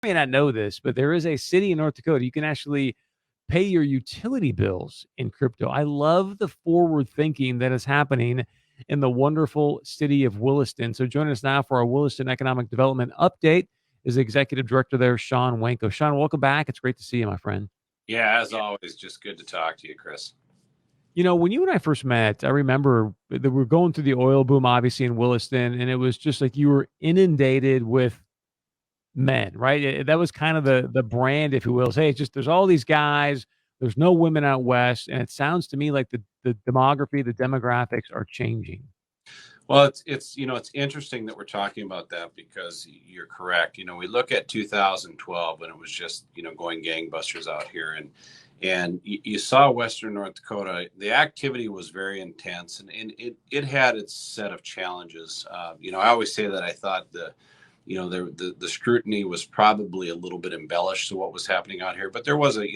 may not know this, but there is a city in North Dakota you can actually pay your utility bills in crypto. I love the forward thinking that is happening in the wonderful city of Williston. So joining us now for our Williston Economic Development Update is Executive Director there, Shawn Wenko. Shawn, welcome back. It's great to see you, my friend. Yeah, as always, just good to talk to you, Chris. You know, when you and I first met, I remember that we were going through the oil boom, obviously, in Williston, and it was just like you were inundated with men, right? That was kind of the brand, if you will. Say it's just there's all these guys, there's no women out west, and it sounds to me like the demography, the demographics are changing. Well, it's interesting that we're talking about that because you're correct. We look at 2012 when it was just going gangbusters out here, and you saw Western North Dakota. The activity was very intense, and it had its set of challenges. I always say that I thought the scrutiny was probably a little bit embellished to what was happening out here, but there was a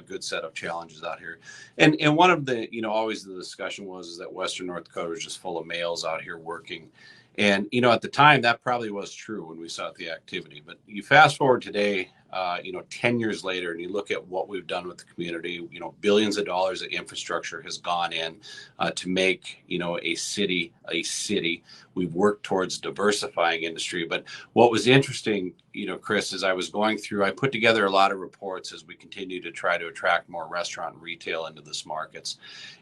good set of challenges out here. And one of the, always the discussion was that Western North Dakota was just full of males out here working. And, at the time that probably was true when we saw the activity, but you fast forward today, 10 years later, and you look at what we've done with the community, billions of dollars of infrastructure has gone in to make, a city a city. We've worked towards diversifying industry. But what was interesting, Chris, as I was going through, I put together a lot of reports as we continue to try to attract more restaurant and retail into this markets.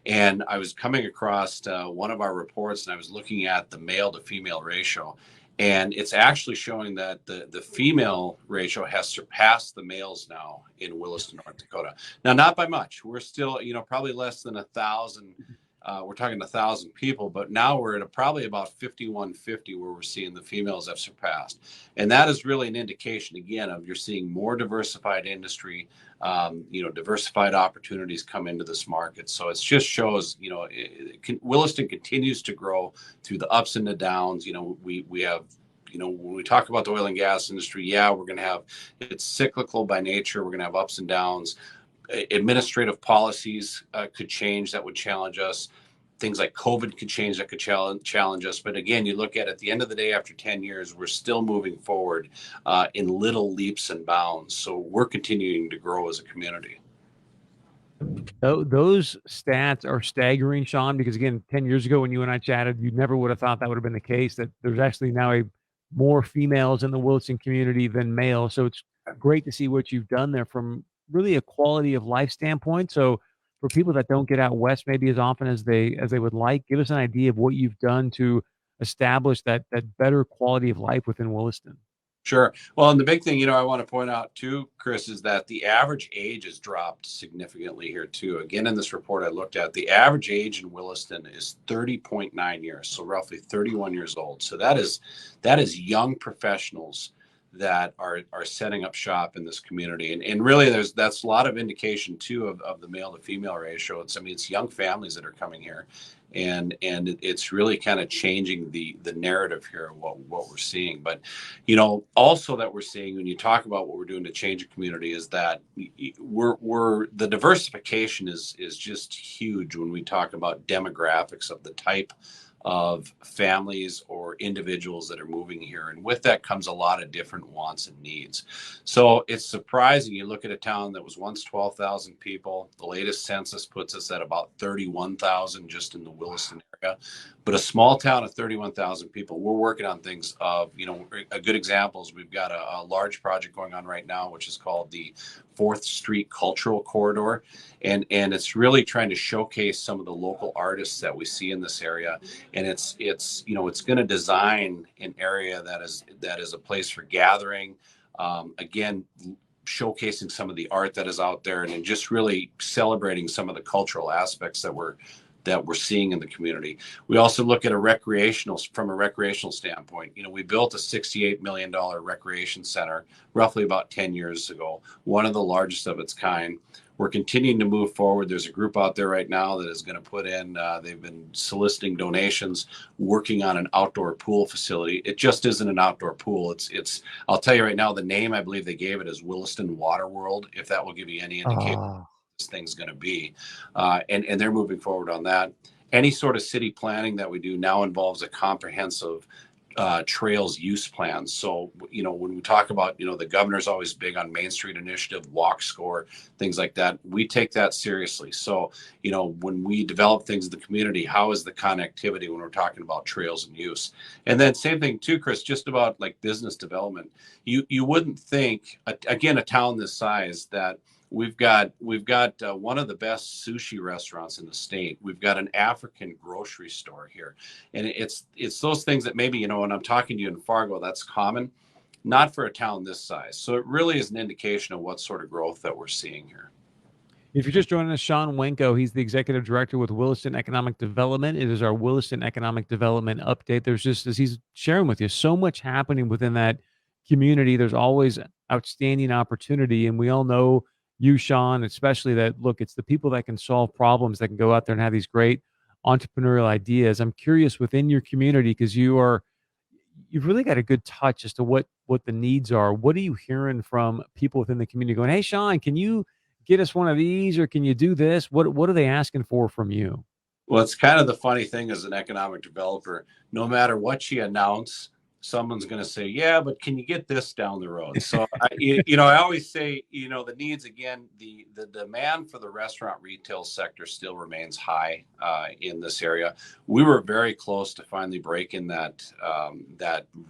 And I was coming across one of our reports, and I was looking at the male to female ratio. And it's actually showing that the female ratio has surpassed the males now in Williston, North Dakota. Now, not by much. We're still, probably less than 1,000. We're talking 1,000 people, but now we're at probably about 5,150 where we're seeing the females have surpassed. And that is really an indication, again, of you're seeing more diversified industry, diversified opportunities come into this market. So it just shows, Williston continues to grow through the ups and the downs. We have, when we talk about the oil and gas industry, yeah, we're going to have, it's cyclical by nature. We're going to have ups and downs. Administrative policies could change that would challenge us. Things like COVID could change that could challenge us. But again, you look at the end of the day, after 10 years, we're still moving forward in little leaps and bounds. So we're continuing to grow as a community. Those stats are staggering, Shawn, because again, 10 years ago when you and I chatted, you never would have thought that would have been the case, that there's actually now more females in the Williston community than males. So it's great to see what you've done there from really a quality of life standpoint. So for people that don't get out west maybe as often as they would like, give us an idea of what you've done to establish that better quality of life within Williston. Sure. Well, and the big thing, I want to point out too, Chris, is that the average age has dropped significantly here too. Again, in this report I looked at, the average age in Williston is 30.9 years, so roughly 31 years old. So that is young professionals that are setting up shop in this community. And really that's a lot of indication too of the male to female ratio. It's young families that are coming here. And it's really kind of changing the narrative here of what we're seeing. But also that we're seeing when you talk about what we're doing to change a community is that we're the diversification is just huge when we talk about demographics of the type of families or individuals that are moving here. And with that comes a lot of different wants and needs. So it's surprising. You look at a town that was once 12,000 people. The latest census puts us at about 31,000 just in the Williston area. But a small town of 31,000 people, we're working on things of, a good example is we've got a large project going on right now, which is called the 4th Street Cultural Corridor. And it's really trying to showcase some of the local artists that we see in this area. And it's going to design an area that is a place for gathering. Again, showcasing some of the art that is out there and just really celebrating some of the cultural aspects that we're seeing in the community. We also look at from a recreational standpoint. We built a $68 million recreation center roughly about 10 years ago, one of the largest of its kind. We're continuing to move forward. There's a group out there right now that is going to put in, they've been soliciting donations, working on an outdoor pool facility. It just isn't an outdoor pool. I'll tell you right now, the name I believe they gave it is Williston Water World, if that will give you any indication what this thing's going to be. And they're moving forward on that. Any sort of city planning that we do now involves a comprehensive trails use plans. So, when we talk about, the governor's always big on Main Street Initiative, walk score, things like that. We take that seriously. So, when we develop things in the community, how is the connectivity when we're talking about trails and use? And then same thing too, Chris, just about like business development. You wouldn't think, again, a town this size, that we've got one of the best sushi restaurants in the state. We've got an African grocery store here, and it's those things that maybe, when I'm talking to you in Fargo, that's common, not for a town this size. So it really is an indication of what sort of growth that we're seeing here. If you're just joining us, Shawn Wenko, he's the executive director with Williston Economic Development. It is our Williston Economic Development update. There's just, as he's sharing with you, so much happening within that community. There's always outstanding opportunity, and we all know you, Shawn, especially that, look, it's the people that can solve problems that can go out there and have these great entrepreneurial ideas. I'm curious within your community, because you've really got a good touch as to what the needs are. What are you hearing from people within the community going, hey, Shawn, can you get us one of these, or can you do this? What are they asking for from you? Well, it's kind of the funny thing as an economic developer, no matter what you announce, someone's going to say, yeah, but can you get this down the road? So, I always say, the needs, again, the demand for the restaurant retail sector still remains high in this area. We were very close to finally breaking that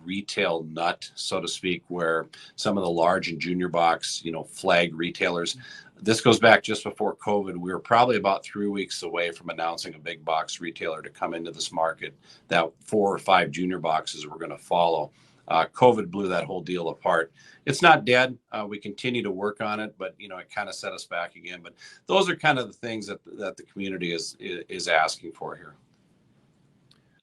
retail nut, so to speak, where some of the large and junior box, flag retailers. This goes back just before COVID. We were probably about 3 weeks away from announcing a big box retailer to come into this market, that 4 or 5 junior boxes were going to follow. COVID blew that whole deal apart. It's not dead. We continue to work on it, but it kind of set us back again. But those are kind of the things that the community is asking for here.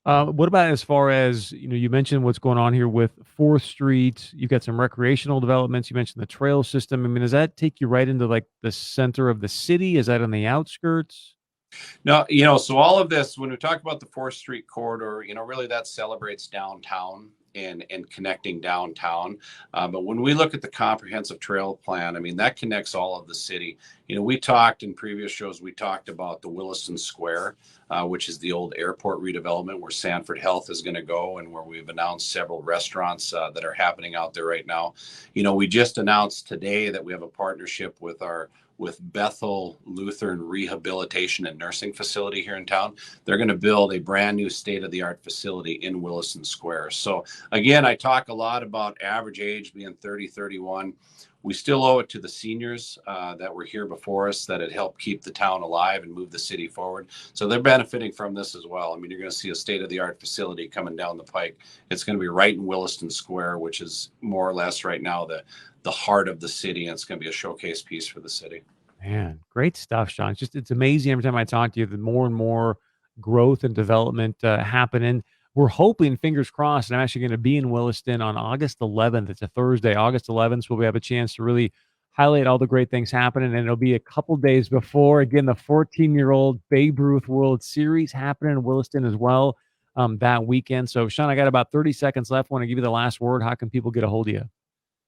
What about as far as, you mentioned what's going on here with 4th Street. You've got some recreational developments. You mentioned the trail system. I mean, does that take you right into like the center of the city? Is that on the outskirts? No, so all of this, when we talk about the 4th Street corridor, really that celebrates downtown and connecting downtown. But when we look at the comprehensive trail plan, I mean, that connects all of the city. We talked in previous shows, we talked about the Williston Square, which is the old airport redevelopment where Sanford Health is going to go, and where we've announced several restaurants that are happening out there right now. We just announced today that we have a partnership with Bethel Lutheran Rehabilitation and Nursing Facility here in town. They're going to build a brand new state-of-the-art facility in Williston Square. So again, I talk a lot about average age being 30, 31. We still owe it to the seniors that were here before us, that had helped keep the town alive and move the city forward. So they're benefiting from this as well. I mean, you're going to see a state-of-the-art facility coming down the pike. It's going to be right in Williston Square, which is more or less right now the heart of the city, and it's going to be a showcase piece for the city. Man, great stuff, Shawn. It's amazing every time I talk to you, the more and more growth and development happening. We're hoping, fingers crossed, and I'm actually going to be in Williston on August 11th. It's a Thursday, August 11th, so we'll have a chance to really highlight all the great things happening. And it'll be a couple days before, again, the 14-year-old Babe Ruth World Series happening in Williston as well that weekend. So, Shawn, I got about 30 seconds left. I want to give you the last word. How can people get a hold of you?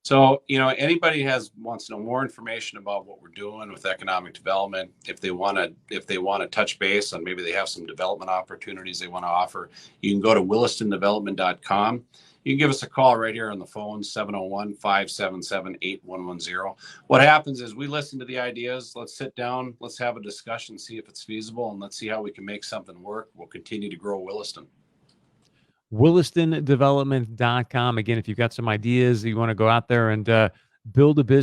So, anybody wants to know more information about what we're doing with economic development, if they want to touch base on, maybe they have some development opportunities they want to offer, you can go to willistondevelopment.com. You can give us a call right here on the phone, 701-577-8110. What happens is we listen to the ideas. Let's sit down. Let's have a discussion, see if it's feasible, and let's see how we can make something work. We'll continue to grow Williston. WillistonDevelopment.com. Again, if you've got some ideas, you want to go out there and build a business.